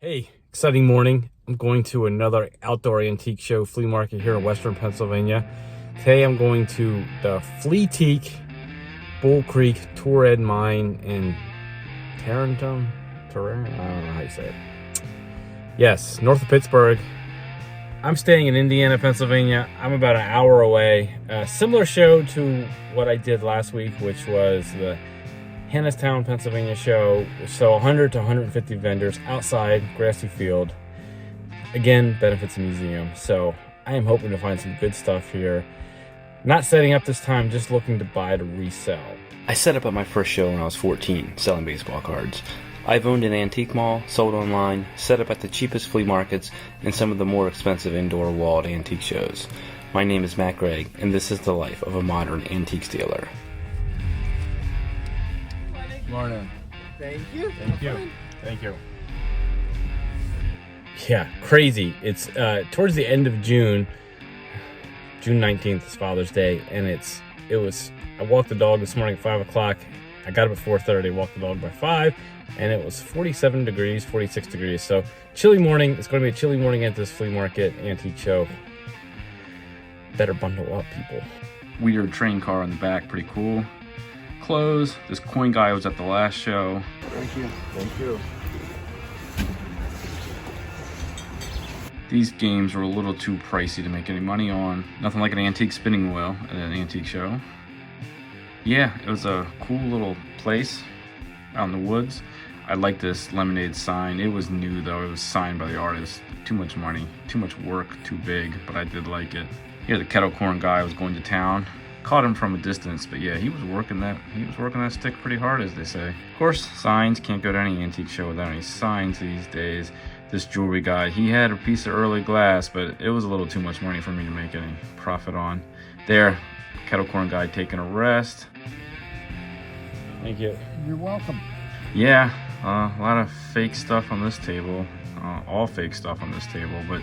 Hey, exciting morning. I'm going to another outdoor antique show flea market here in Western Pennsylvania. Today I'm going to the FleaTique Bull Creek Tour Ed Mine in Tarentum? I don't know how you say it. Yes, north of Pittsburgh. I'm staying in Indiana, Pennsylvania. I'm about an hour away. A similar show to what I did last week, which was the Hannistown, Pennsylvania show. So 100 to 150 vendors outside, grassy field. Again, benefits the museum. So I am hoping to find some good stuff here. Not setting up this time, just looking to buy to resell. I set up at my first show when I was 14, selling baseball cards. I've owned an antique mall, sold online, set up at the cheapest flea markets, and some of the more expensive indoor walled antique shows. My name is Matt Gregg, and this is the life of a modern antiques dealer. Morning. Thank you. Thank you. Thank you. Yeah, crazy. It's towards the end of June. June 19th is Father's Day, and I walked the dog this morning at 5 o'clock. I got up at 4:30, walked the dog by 5, and it was 47 degrees, 46 degrees. So chilly morning. It's going to be a chilly morning at this flea market antique show. Better bundle up, people. Weird train car in the back, pretty cool. Clothes. This coin guy was at the last show. Thank you. Thank you. These games were a little too pricey to make any money on. Nothing like an antique spinning wheel at an antique show. Yeah, it was a cool little place out in the woods. I like this lemonade sign. It was new though. It was signed by the artist. Too much money, too much work, too big, but I did like it. Here, the kettle corn guy was going to town. Caught him from a distance, but yeah, he was working that stick pretty hard, as they say. Of course, signs. Can't go to any antique show without any signs these days. This jewelry guy, he had a piece of early glass, but it was a little too much money for me to make any profit on. There, kettle corn guy taking a rest. Thank you. You're welcome. Yeah, a lot of fake stuff on this table. All fake stuff on this table, but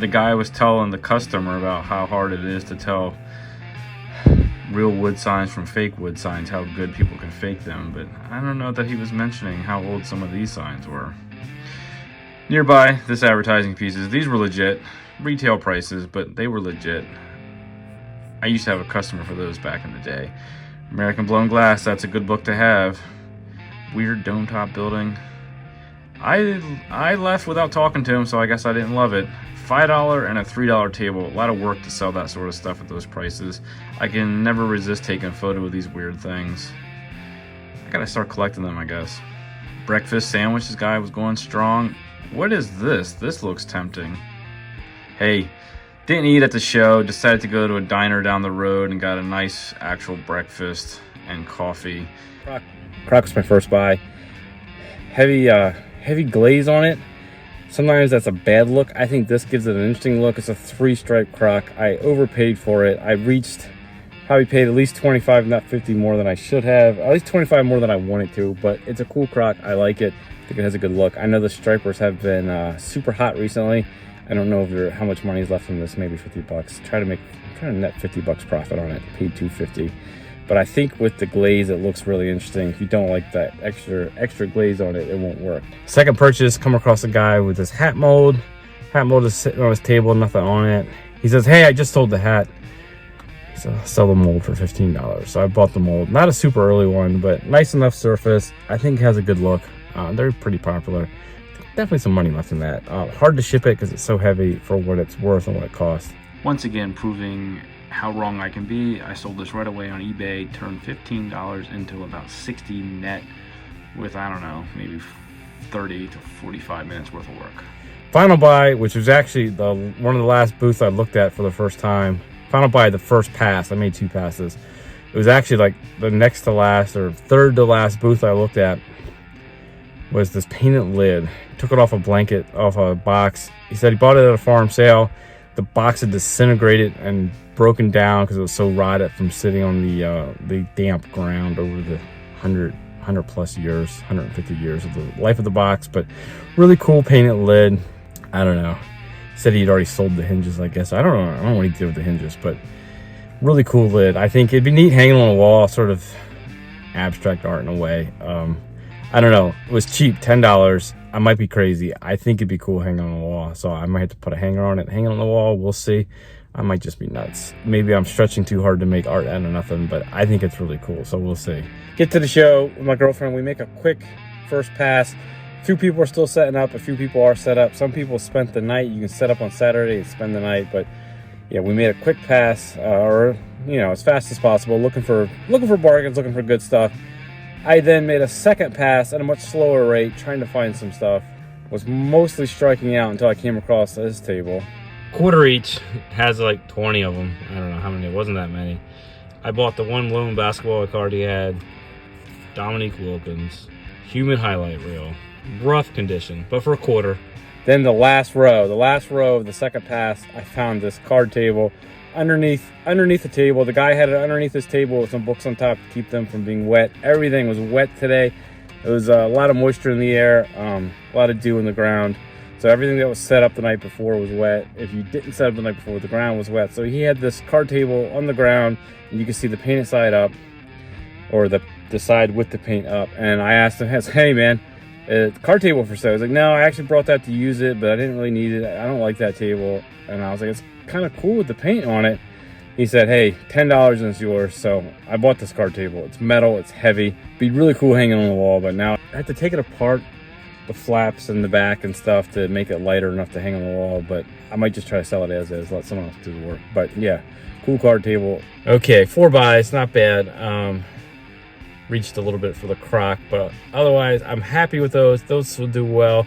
the guy was telling the customer about how hard it is to tell real wood signs from fake wood signs, how good people can fake them, but I don't know that he was mentioning how old some of these signs were. Nearby, this advertising pieces, these were legit, retail prices, but they were legit. I used to have a customer for those back in the day. American Blown Glass, that's a good book to have. Weird dome top building. I left without talking to him, so I guess I didn't love it. $5 and a $3 table. A lot of work to sell that sort of stuff at those prices. I can never resist taking a photo of these weird things. I gotta start collecting them, I guess. Breakfast sandwiches guy was going strong. What is this? This looks tempting. Hey, didn't eat at the show. Decided to go to a diner down the road and got a nice actual breakfast and coffee. Croc was my first buy. Heavy glaze on it. Sometimes that's a bad look. I think this gives it an interesting look. It's a 3-stripe croc. I overpaid for it. I probably paid at least 25, not 50 more than I should have. At least 25 more than I wanted to, but it's a cool croc. I like it. I think it has a good look. I know the stripers have been super hot recently. I don't know if how much money is left from this, maybe 50 bucks. I'm trying to net 50 bucks profit on it. Paid $2.50. But I think with the glaze, it looks really interesting. If you don't like that extra glaze on it, it won't work. Second purchase, come across a guy with this hat mold. Hat mold is sitting on his table, nothing on it. He says, hey, I just sold the hat. So I'll sell the mold for $15. So I bought the mold. Not a super early one, but nice enough surface. I think it has a good look. They're pretty popular. Definitely some money left in that. Hard to ship it because it's so heavy for what it's worth and what it costs. Once again, proving how wrong I can be. I sold this right away on eBay, turned $15 into about 60 net with, I don't know, maybe 30 to 45 minutes worth of work. Final buy, which was actually one of the last booths I looked at for the first time. Final buy, the first pass. I made 2 passes. It was actually like the next to last or third to last booth I looked at was this painted lid. Took it off a blanket, off a box. He said he bought it at a farm sale. The box had disintegrated and broken down because it was so rotted from sitting on the damp ground over the 100 plus years, 150 years of the life of the box. But really cool painted lid. I don't know. He said he'd already sold the hinges, I guess. I don't know. I don't know what he did with the hinges, but really cool lid. I think it'd be neat hanging on a wall, sort of abstract art in a way. I don't know. It was cheap, $10. I might be crazy. I think it'd be cool hanging on the wall. So I might have to put a hanger on it, hang it on the wall. We'll see. I might just be nuts. Maybe I'm stretching too hard to make art out of nothing, but I think it's really cool. So we'll see. Get to the show with my girlfriend. We make a quick first pass. A few people are still setting up. A few people are set up. Some people spent the night. You can set up on Saturday and spend the night. But yeah, we made a quick pass, or you know, as fast as possible. Looking for bargains, looking for good stuff. I then made a second pass at a much slower rate, trying to find some stuff. Was mostly striking out until I came across this table. Quarter each, has like 20 of them. I don't know how many, it wasn't that many. I bought the one lone basketball card he had, Dominique Wilkins, human highlight reel, rough condition, but for a quarter. Then the last row of the second pass, I found this card table underneath the table. The guy had it underneath his table with some books on top to keep them from being wet. Everything was wet today. It was a lot of moisture in the air, a lot of dew in the ground. So everything that was set up the night before was wet. If you didn't set up the night before, the ground was wet. So he had this card table on the ground, and you can see the painted side up, or the side with the paint up. And I asked him, hey man, card table for sale. He's like, no, I actually brought that to use it, but I didn't really need it. I don't like that table. And I was like, it's kind of cool with the paint on it. He said, hey, $10 and it's yours. So I bought this card table. It's metal, it's heavy. Be really cool hanging on the wall, but now I have to take it apart, the flaps in the back and stuff, to make it lighter enough to hang on the wall. But I might just try to sell it as is, let someone else do the work. But yeah, cool card table. Okay, 4 buys, not bad. Reached a little bit for the crock, but otherwise I'm happy with those. Those will do well.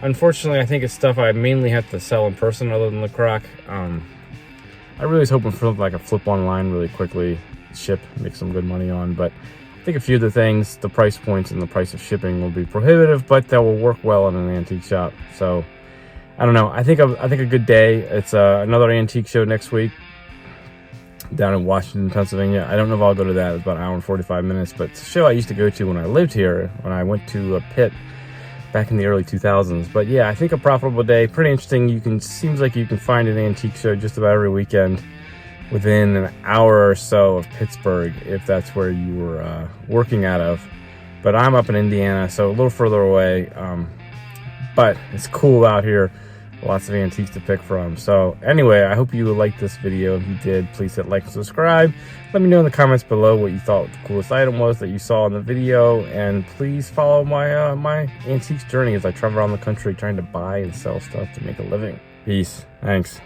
Unfortunately, I think it's stuff I mainly have to sell in person other than the crock. I really was hoping for like a flip online really quickly, ship, make some good money on, but I think a few of the things, the price points and the price of shipping will be prohibitive, but that will work well in an antique shop. So I don't know. I think a good day. It's another antique show next week down in Washington, Pennsylvania. I don't know if I'll go to that. It's about an hour and 45 minutes, but it's a show I used to go to when I lived here, when I went to a pit back in the early 2000s. But yeah, I think a profitable day, pretty interesting. Seems like you can find an antique show just about every weekend within an hour or so of Pittsburgh, if that's where you were working out of. But I'm up in Indiana, so a little further away. But it's cool out here. Lots of antiques to pick from. So anyway, I hope you liked this video. If you did, please hit like and subscribe. Let me know in the comments below what you thought the coolest item was that you saw in the video, and please follow my my antiques journey as I travel around the country trying to buy and sell stuff to make a living. Peace. Thanks.